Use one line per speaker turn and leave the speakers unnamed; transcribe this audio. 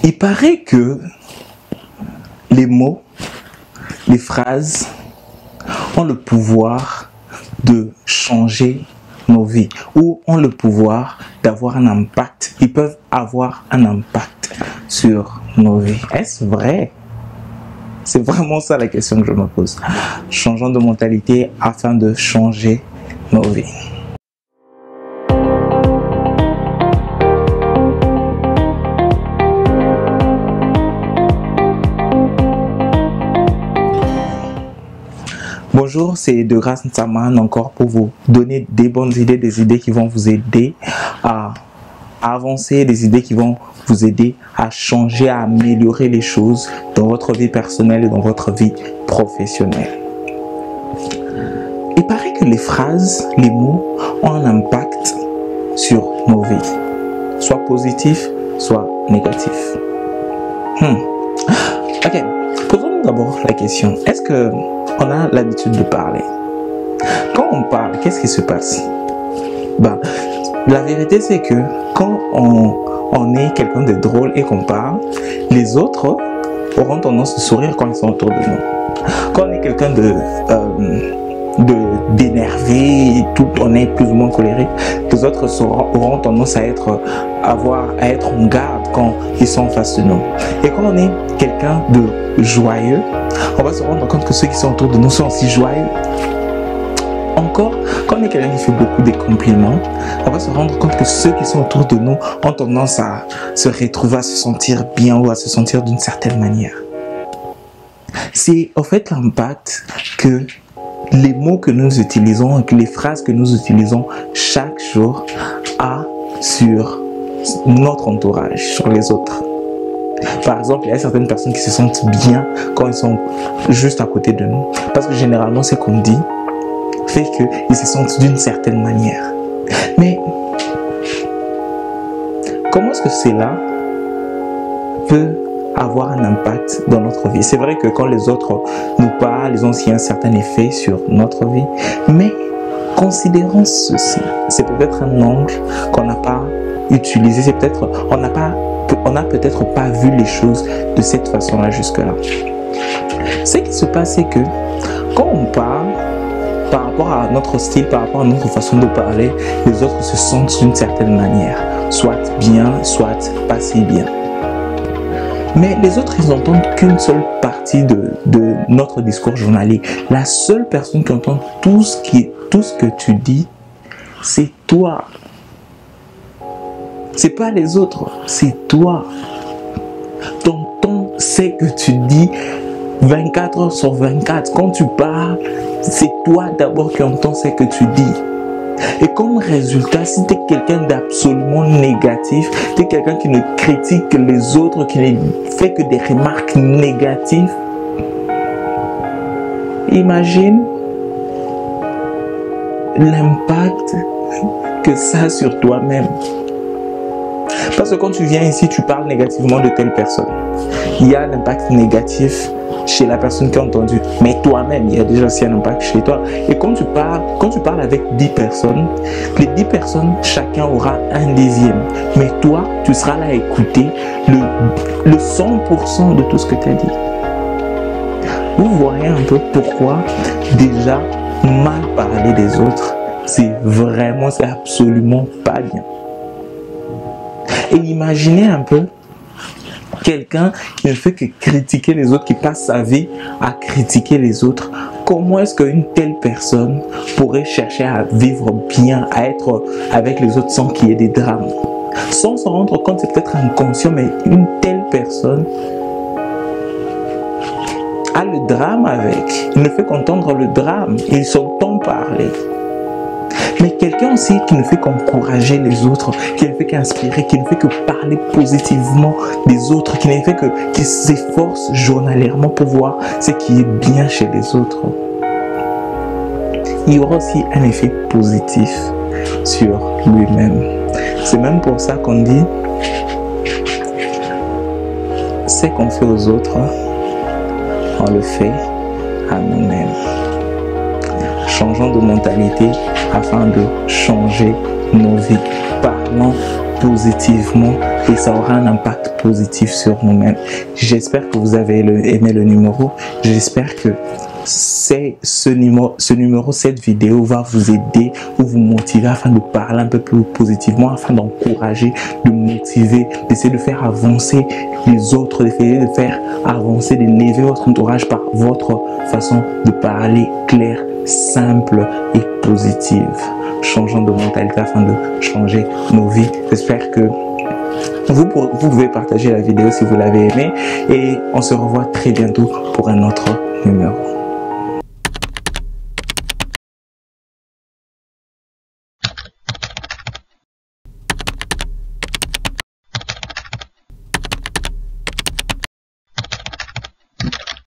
Il paraît que les mots, les phrases ont le pouvoir de changer nos vies ou ont le pouvoir d'avoir un impact. Ils peuvent avoir un impact sur nos vies. Est-ce vrai? C'est vraiment ça la question que je me pose. Changeons de mentalité afin de changer nos vies. Bonjour, c'est De Grâce Nsaman encore pour vous donner des bonnes idées, des idées qui vont vous aider à avancer, des idées qui vont vous aider à changer, à améliorer les choses dans votre vie personnelle et dans votre vie professionnelle. Il paraît que les phrases, les mots ont un impact sur nos vies, soit positif, soit négatif. Ok, posons-nous d'abord la question, est-ce que on a l'habitude de parler? Quand on parle, qu'est-ce qui se passe? La vérité c'est que quand on est quelqu'un de drôle et qu'on parle, les autres auront tendance à sourire quand ils sont autour de nous. Quand on est quelqu'un d'énervé, on est plus ou moins colérique, les autres auront tendance à être en garde quand ils sont en face de nous. Et quand on est quelqu'un de joyeux, on va se rendre compte que ceux qui sont autour de nous sont aussi joyeux. Encore, quand on est quelqu'un qui fait beaucoup de compliments, on va se rendre compte que ceux qui sont autour de nous ont tendance à se retrouver, à se sentir bien ou à se sentir d'une certaine manière. C'est en fait l'impact que les mots que nous utilisons, que les phrases que nous utilisons chaque jour a sur notre entourage, sur les autres. Par exemple, il y a certaines personnes qui se sentent bien quand ils sont juste à côté de nous. Parce que généralement, ce qu'on dit fait qu'ils se sentent d'une certaine manière. Mais comment est-ce que cela peut avoir un impact dans notre vie? C'est vrai que quand les autres nous parlent, ils ont aussi un certain effet sur notre vie. Mais considérons ceci. C'est peut-être un angle qu'on n'a pas utilisé. C'est peut-être, on n'a peut-être pas vu les choses de cette façon-là jusque-là. Ce qui se passe, c'est que quand on parle, par rapport à notre style, par rapport à notre façon de parler, les autres se sentent d'une certaine manière. Soit bien, soit pas si bien. Mais les autres, ils n'entendent qu'une seule partie de notre discours journalier. La seule personne qui entend tout ce que tu dis, c'est toi. C'est pas les autres, c'est toi. Ton ton, c'est que tu dis 24 heures sur 24. Quand tu parles, c'est toi d'abord qui entends ce que tu dis. Et comme résultat, si tu es quelqu'un d'absolument négatif, tu es quelqu'un qui ne critique que les autres, qui ne fait que des remarques négatives, imagine l'impact que ça a sur toi-même. Parce que quand tu viens ici, tu parles négativement de telle personne. Il y a un impact négatif chez la personne qui a entendu. Mais toi-même, il y a déjà aussi un impact chez toi. Et quand tu parles avec 10 personnes, les 10 personnes, chacun aura un dixième. Mais toi, tu seras là à écouter le 100% de tout ce que tu as dit. Vous voyez un peu pourquoi déjà mal parler des autres, c'est absolument pas bien. Et imaginez un peu quelqu'un qui ne fait que critiquer les autres, qui passe sa vie à critiquer les autres. Comment est-ce qu'une telle personne pourrait chercher à vivre bien, à être avec les autres sans qu'il y ait des drames? Sans s'en rendre compte, c'est peut-être inconscient, mais une telle personne a le drame avec. Il ne fait qu'entendre le drame, il s'entend parler. Mais quelqu'un aussi qui ne fait qu'encourager les autres, qui ne fait qu'inspirer, qui ne fait que parler positivement des autres, qui s'efforce journalièrement pour voir ce qui est bien chez les autres, il y aura aussi un effet positif sur lui-même. C'est même pour ça qu'on dit, ce qu'on fait aux autres, on le fait à nous-mêmes. Changeons de mentalité afin de changer nos vies. Parlons positivement et ça aura un impact positif sur nous-mêmes. J'espère que vous avez aimé le numéro. J'espère que ce numéro, cette vidéo va vous aider ou vous motiver afin de parler un peu plus positivement, afin d'encourager, de motiver, d'essayer de faire avancer les autres, d'essayer de faire avancer, d'élever votre entourage par votre façon de parler claire, simple et positive. Changeons de mentalité afin de changer nos vies. J'espère que vous pouvez partager la vidéo si vous l'avez aimé et on se revoit très bientôt pour un autre numéro.